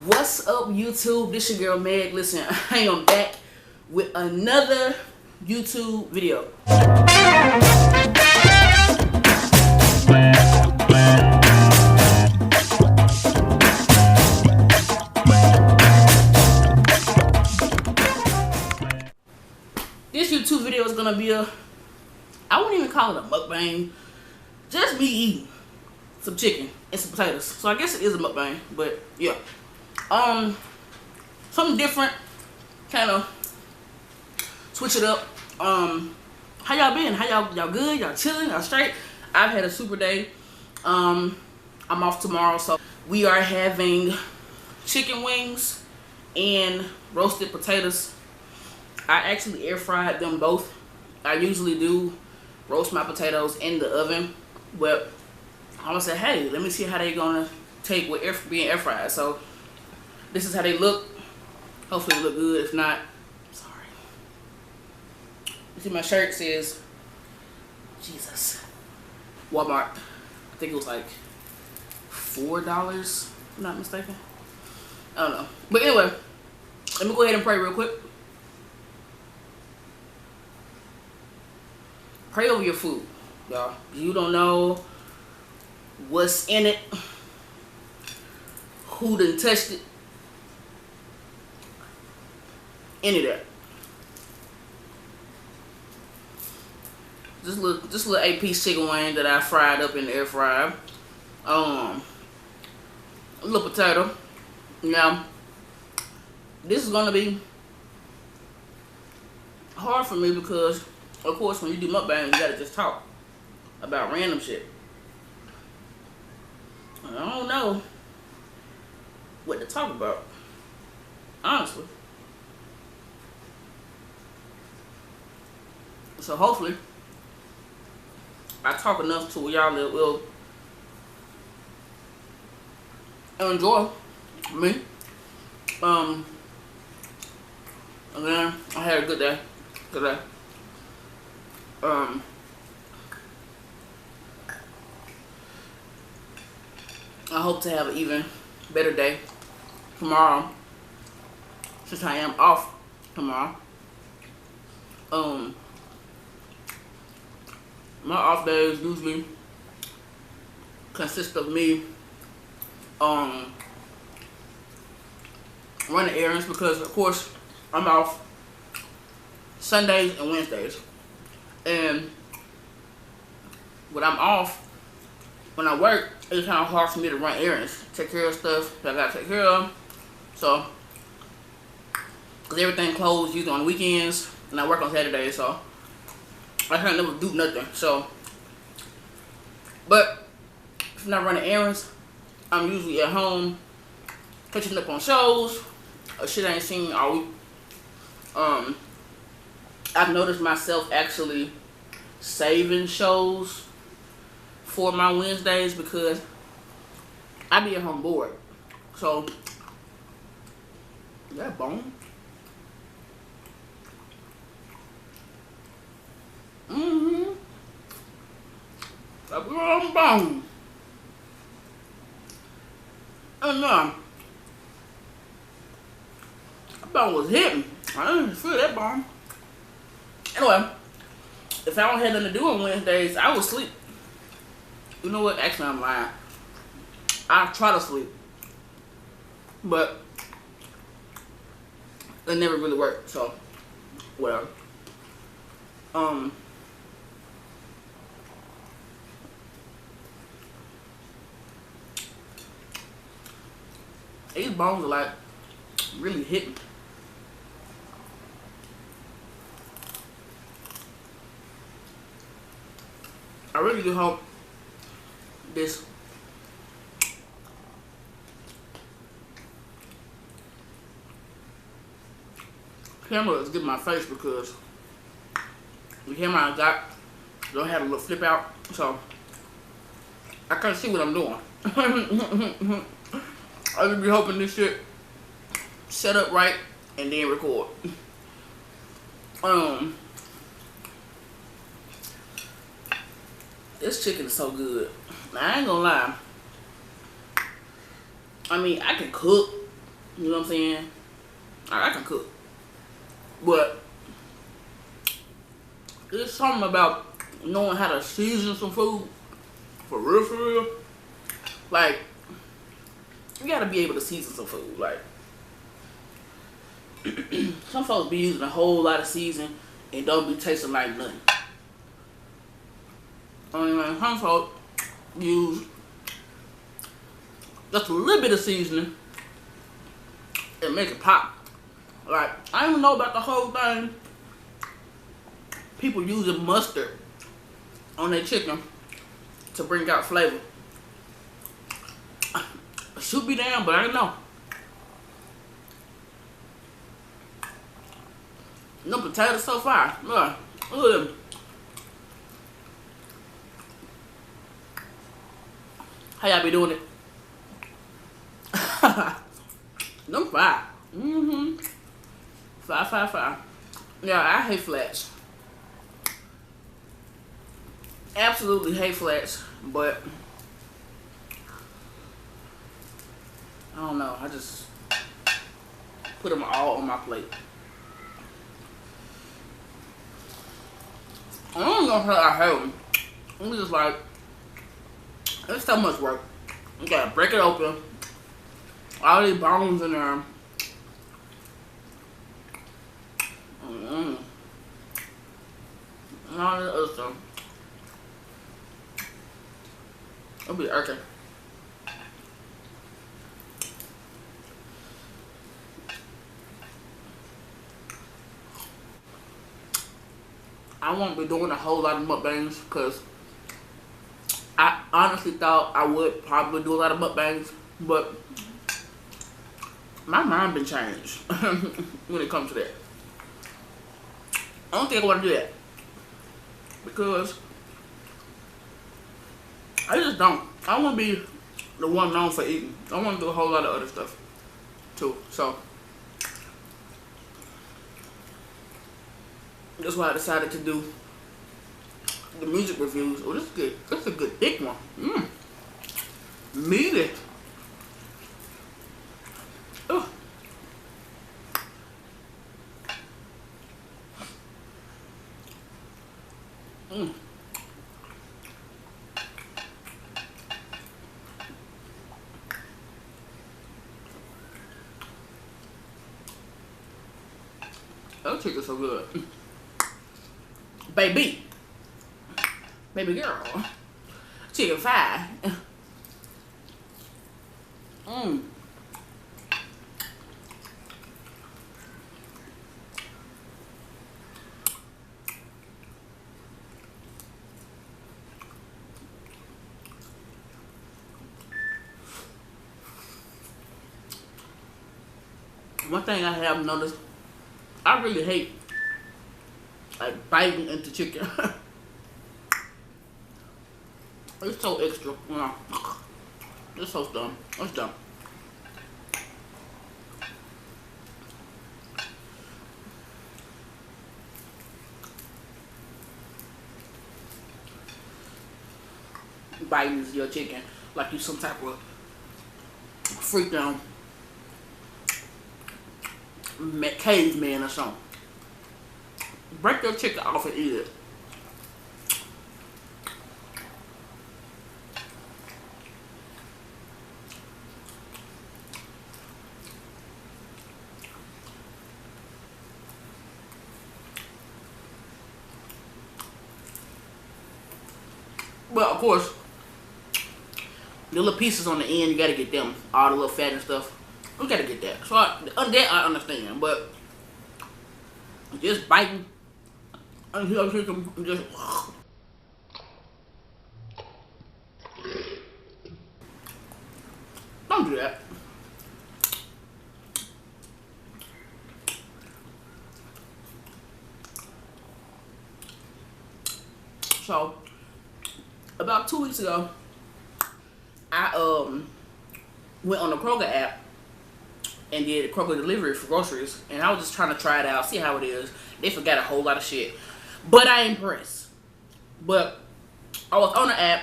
What's up, YouTube? This your girl Meg. Listen, I am back with another YouTube video. This YouTube video is gonna be I wouldn't even call it a mukbang, just me eating some chicken and some potatoes. So I guess it is a mukbang, but yeah. Something different, kind of switch it up. How y'all been? How y'all good? Y'all chilling? Y'all straight? I've had a super day. I'm off tomorrow, so we are having chicken wings and roasted potatoes. I actually air fried them both. I usually do roast my potatoes in the oven, but I'm gonna say, hey, let me see how they gonna take with being air fried. So this is how they look. Hopefully they look good. If not, sorry. You see my shirt says Jesus. Walmart. I think it was like $4, if I'm not mistaken. I don't know. But anyway, let me go ahead and pray real quick. Pray over your food, y'all. You don't know what's in it, who done touched it, any of that. This little 8-piece chicken wing that I fried up in the air fryer. A little potato. Now, this is gonna be hard for me because, of course, when you do mukbang, you gotta just talk about random shit. I don't know what to talk about, honestly. So hopefully, I talk enough to y'all that will enjoy me. Again, I had a good day today. I hope to have an even better day tomorrow, since I am off tomorrow. My off days usually consist of me running errands, because of course I'm off Sundays and Wednesdays. And when I'm off, when I work, it's kind of hard for me to run errands, take care of stuff that I gotta take care of. So, because everything closed usually on weekends, and I work on Saturdays, so I can't never do nothing. So, but if I'm not running errands, I'm usually at home catching up on shows or shit I ain't seen all week. I've noticed myself actually saving shows for my Wednesdays because I be at home bored. So, is that bone? A girl bone. And that bone was hitting. I didn't feel that bone. Anyway, if I don't have nothing to do on Wednesdays, I would sleep. You know what? Actually, I'm lying. I try to sleep, but it never really worked. So, whatever. These bones are like really hitting. I really do hope this camera is getting my face, because the camera I got don't have a little flip out, so I can't see what I'm doing. I just be hoping this shit set up right and then record. This chicken is so good. Now, I ain't gonna lie. I mean, I can cook You know what I'm saying? I can cook. But there's something about knowing how to season some food. For real, for real. Like, you gotta be able to season some food. Like, some folks be using a whole lot of seasoning and don't be tasting like nothing. I mean, like, some folks use just a little bit of seasoning and make it pop. Like, I don't know about the whole thing. People using mustard on their chicken to bring out flavor. Should be down, but I don't know. No potatoes so far. Look at them. How y'all be doing it? Them fire. Fire. Yeah, I hate flats. Absolutely hate flats, but I don't know. I just put them all on my plate. I don't know how I hate them. I'm just like, it's so much work. You gotta break it open. All these bones in there. And all this other stuff. It'll be irking. I won't be doing a whole lot of mukbangs because I honestly thought I would probably do a lot of mukbangs, but my mind been changed when it comes to that. I don't think I want to do that because I just don't. I want to be the one known for eating. I want to do a whole lot of other stuff too. So that's why I decided to do the music reviews. Oh, this is good. This is a good thick one. Meaty. Oh. That chicken's so good. Baby girl, chicken fried. One thing I have noticed, I really hate like biting into chicken. It's so extra, you know. It's so dumb. It's dumb. Biting into your chicken like you some type of freaking caveman or something. Break your chicken off and eat it. But of course, the little pieces on the end, you gotta get them. All the little fat and stuff. You gotta get that. So that I understand, but just biting until chicken just don't do that. So about 2 weeks ago, I went on the Kroger app and did a Kroger delivery for groceries, and I was just trying to try it out, see how it is. They forgot a whole lot of shit, but I ain't impressed. But I was on the app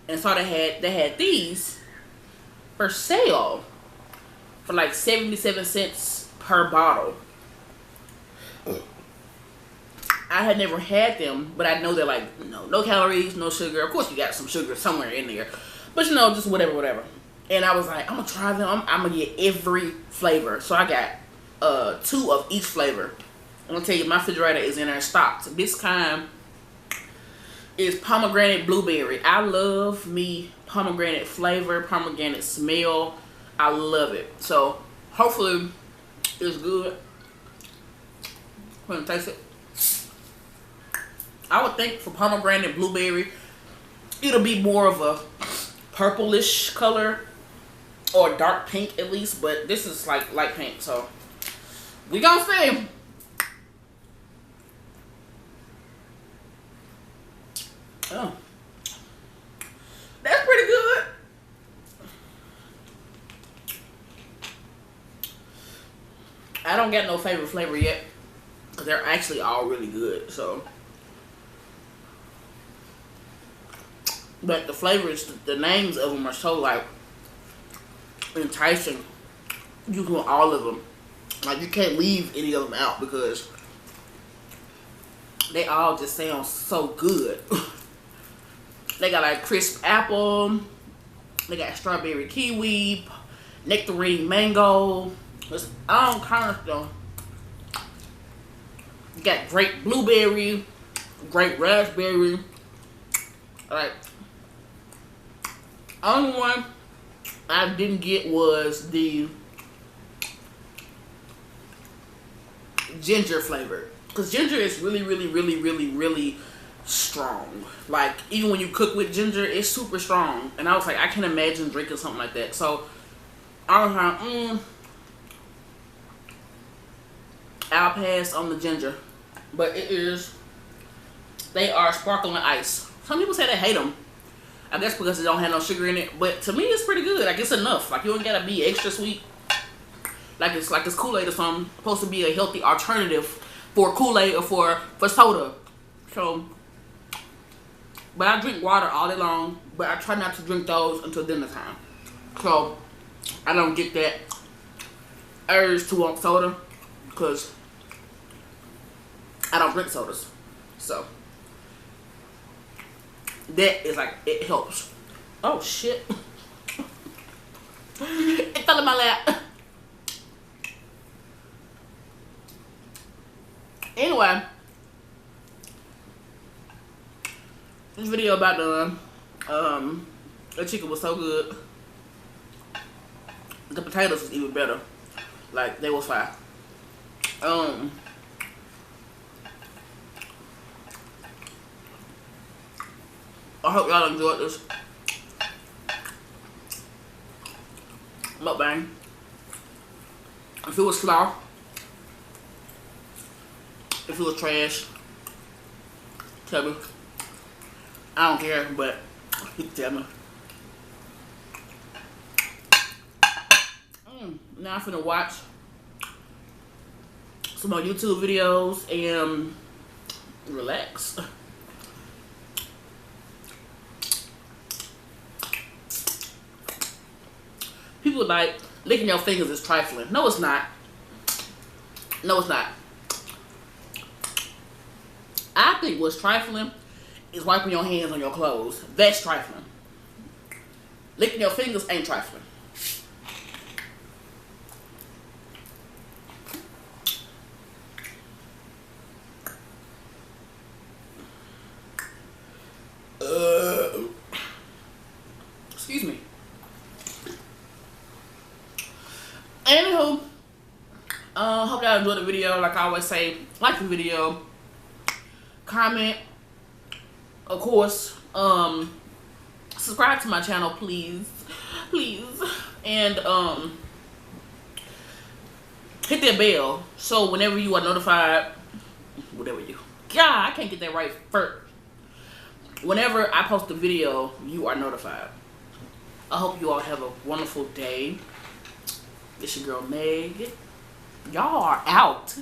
and saw they had these for sale for like 77 cents per bottle. I had never had them, but I know they're like, you know, no calories, no sugar. Of course, you got some sugar somewhere in there, but you know, just whatever. And I was like, I'm gonna try them. I'm gonna get every flavor. So I got 2 of each flavor. I'm gonna tell you, my refrigerator is in there stocked. This kind is pomegranate blueberry. I love me pomegranate flavor, pomegranate smell. I love it. So hopefully it's good. I'm gonna taste it. I would think for pomegranate blueberry, it'll be more of a purplish color or dark pink at least, but this is like light pink, so we gonna see. Oh, that's pretty good. I don't get no favorite flavor yet, because they're actually all really good, so. But the flavors, the names of them are so like enticing. You can all of them. Like you can't leave any of them out because they all just sound so good. They got like crisp apple. They got strawberry kiwi, nectarine mango. It's all kinds of stuff. You got grape blueberry, grape raspberry. Like. Only one I didn't get was the ginger flavor, because ginger is really strong. Like even when you cook with ginger, it's super strong, and I was like, I can't imagine drinking something like that. So I was like, I'll pass on the ginger. But it is, they are sparkling ice. Some people say they hate them. I guess because it don't have no sugar in it, but to me it's pretty good. Like it's enough. Like you don't gotta be extra sweet. Like it's Kool-Aid or something. It's supposed to be a healthy alternative for Kool-Aid or for soda. So, but I drink water all day long. But I try not to drink those until dinner time. So I don't get that urge to want soda because I don't drink sodas. So. That is like, it helps. Oh shit. It fell in my lap. Anyway, this video about the chicken was so good. The potatoes was even better. Like they was fire. I hope y'all enjoyed this mukbang. If it was slaw, if it was trash, tell me. I don't care, but tell me. Now I'm finna watch some more YouTube videos and relax. People like licking your fingers is trifling. No, it's not. No, it's not. I think what's trifling is wiping your hands on your clothes. That's trifling. Licking your fingers ain't trifling. Excuse me. Anywho, hope y'all enjoyed the video. Like I always say, like the video, comment, of course, subscribe to my channel, please, and hit that bell so whenever you are notified, I can't get that right first. Whenever I post a video, you are notified. I hope you all have a wonderful day. It's your girl Meg. Y'all are out.